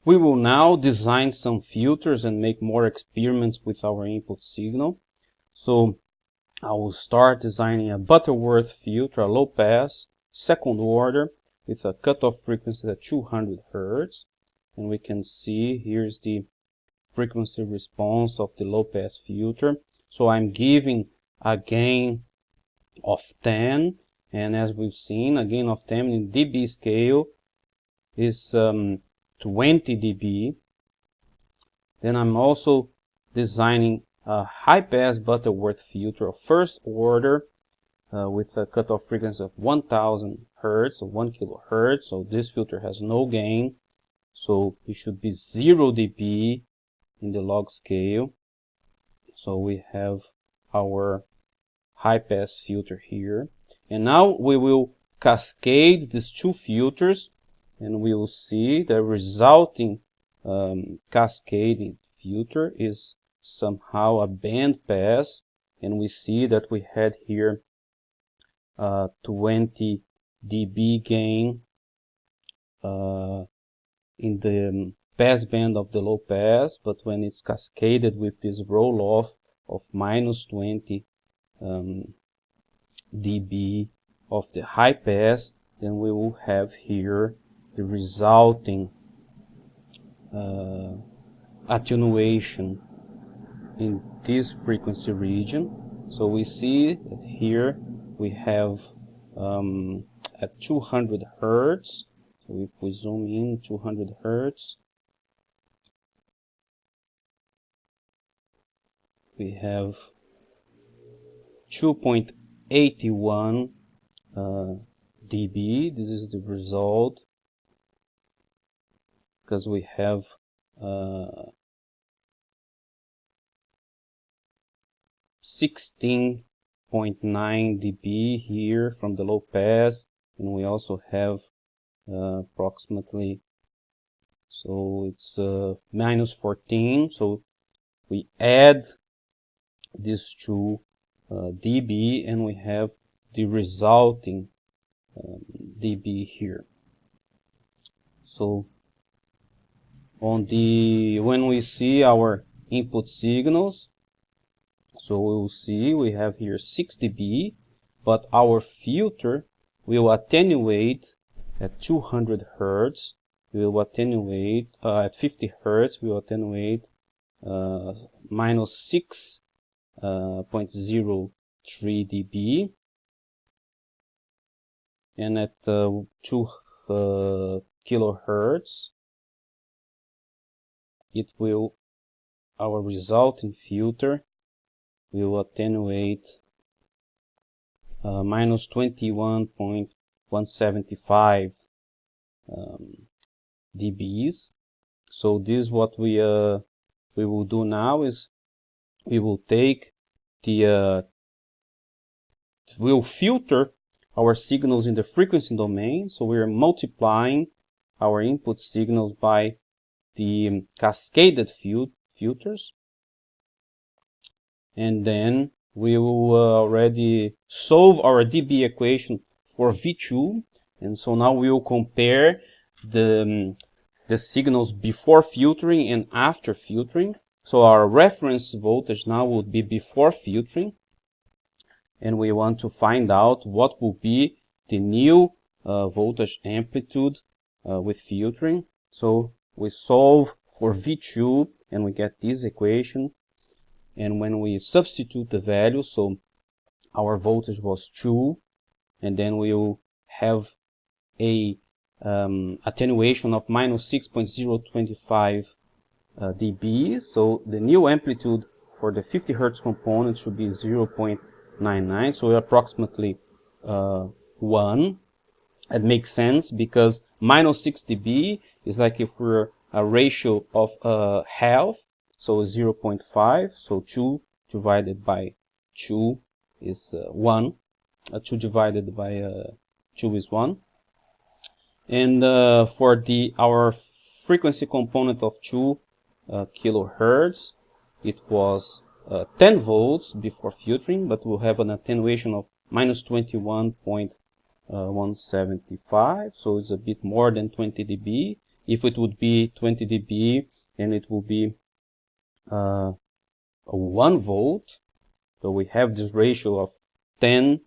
We will now design some filters and make more experiments with our input signal. So I will start designing a Butterworth filter, a low pass, second order, with a cutoff frequency at 200 Hz. And we can see here's the frequency response of the low pass filter. So I'm giving a gain of 10, and as we've seen, a gain of 10 in dB scale is 20 dB. Then I'm also designing a high pass Butterworth filter of first order with a cutoff frequency of 1000 Hz or 1 kHz. So this filter has no gain, so it should be 0 dB in the log scale. So we have our high pass filter here, and now we will cascade these two filters, and we will see the resulting cascading filter is somehow a band pass, and we see that we had here 20 dB gain in the pass band of the low pass, but when it's cascaded with this roll off of minus 20 dB of the high pass, then we will have here the resulting attenuation in this frequency region. So we see that here we have at 200 Hz. So if we zoom in 200 Hz, we have 2.81 dB. This is the result, because we have 16.9 dB here from the low pass, and we also have approximately, so it's minus 14. So we add these two dB, and we have the resulting dB here. So on the, when we see our input signals, so we will see we have here 6 dB, but our filter will attenuate at 200 Hz. We will attenuate at 50 Hz. We will attenuate minus 6.03 dB, and at 2 kilohertz, it will, our resulting filter will attenuate minus 21.175 dBs. So this, what we will do now is we will take the we'll filter our signals in the frequency domain. So we are multiplying our input signals by the cascaded filters, and then we will already solve our dB equation for V2. And so now we will compare the signals before filtering and after filtering. So our reference voltage now would be before filtering, and we want to find out what will be the new voltage amplitude with filtering. So we solve for V2 and we get this equation, and when we substitute the value, so our voltage was 2, and then we will have a attenuation of minus 6.025 dB. So the new amplitude for the 50 Hz component should be 0.99, so approximately 1. It makes sense because minus 6 dB is like if we're a ratio of half, so 0.5, so 2 divided by 2 is 1. 2 divided by 2 is 1. And for our frequency component of 2 kilohertz, it was 10 volts before filtering, but we'll have an attenuation of minus 21.175, so it's a bit more than 20 dB. If it would be 20 dB, then it will be 1 volt. So we have this ratio of 10,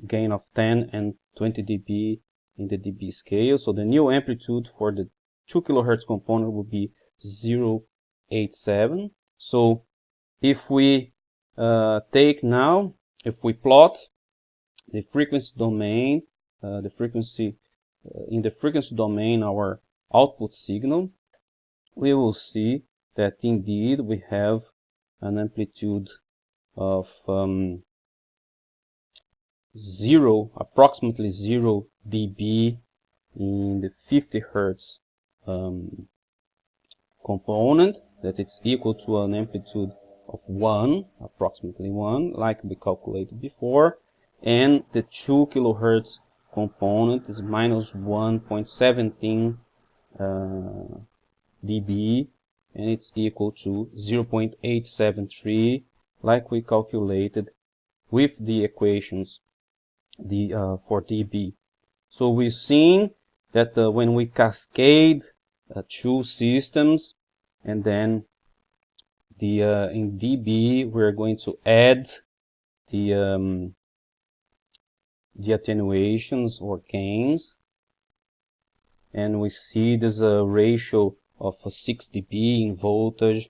gain of 10 and 20 dB in the dB scale. So the new amplitude for the 2 kilohertz component would be 0.87. So if we if we plot the frequency domain, in the frequency domain our output signal, we will see that indeed we have an amplitude of approximately 0 dB in the 50 hertz component, that it's equal to an amplitude of 1, approximately 1, like we calculated before, and the 2 kilohertz component is minus 1.17 dB, and it's equal to 0.873, like we calculated with the equations for dB. So we've seen that when we cascade two systems, and then in dB we're going to add the attenuations or gains, and we see there's a ratio of 6 dB in voltage.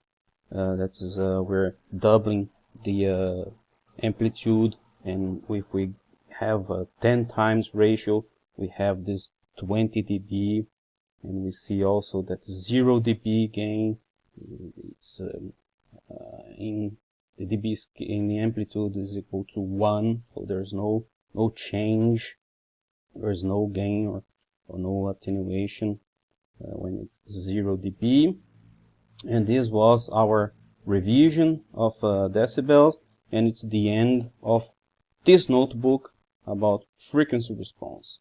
That is, we're doubling the amplitude, and if we have a 10 times ratio, we have this 20 dB, and we see also that 0 dB gain. It's in the dB in the amplitude is equal to 1, so there's no change, there's no gain or no attenuation when it's 0 dB. And this was our revision of decibels, and it's the end of this notebook about frequency response.